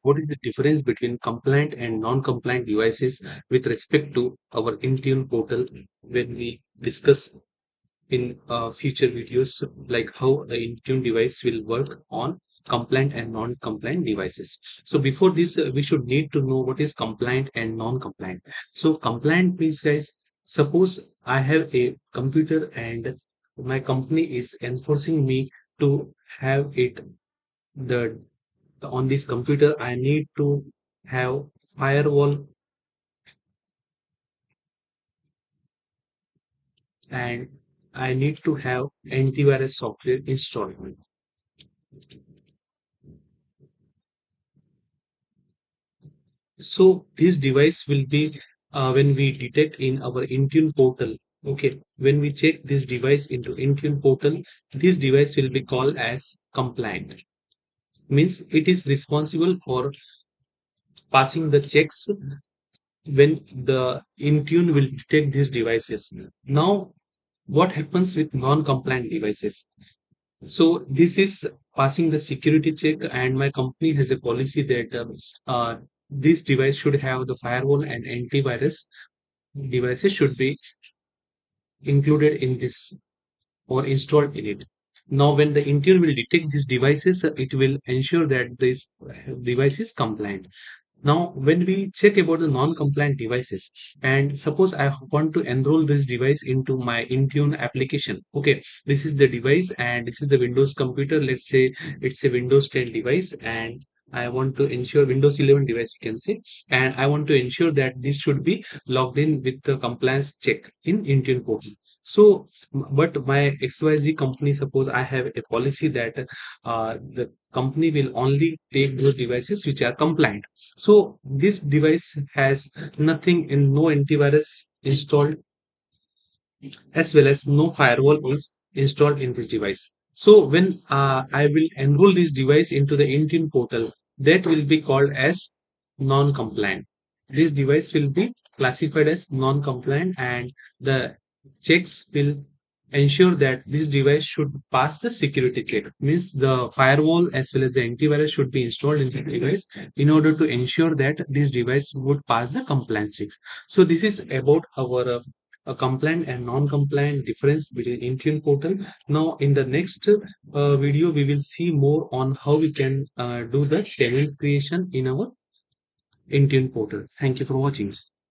What is the difference between compliant and non-compliant devices with respect to our Intune portal when we discuss in future videos, like how the Intune device will work on compliant and non-compliant devices. So before this, we should need to know what is compliant and non-compliant. So compliant means, guys, suppose I have a computer and my company is enforcing me to have it the on this computer. I need to have firewall and I need to have antivirus software installed. So this device will be when we detect in our Intune portal. Okay, when we check this device into Intune portal, this device will be called as compliant. Means it is responsible for passing the checks when the Intune will detect these devices. Now, what happens with non-compliant devices? So this is passing the security check, and my company has a policy that this device should have the firewall and antivirus devices should be included in this or installed in it. Now, when the Intune will detect these devices, it will ensure that this device is compliant. Now, when we check about the non-compliant devices, and suppose I want to enroll this device into my Intune application. Okay, this is the device and this is the Windows computer. Let's say it's a Windows 10 device, and I want to ensure Windows 11 device, you can say, and I want to ensure that this should be logged in with the compliance check in Intune portal. So, but my XYZ company, suppose I have a policy that the company will only take those devices which are compliant. So this device has nothing in no antivirus installed as well as no firewall is installed in this device. So when I will enroll this device into the Intune portal, that will be called as non-compliant. This device will be classified as non-compliant, and the checks will ensure that this device should pass the security check. Means the firewall as well as the antivirus should be installed in the device in order to ensure that this device would pass the compliance checks. So this is about our a compliant and non-compliant difference between Intune portal. Now, in the next video, we will see more on how we can do the tenant creation in our Intune portal. Thank you for watching.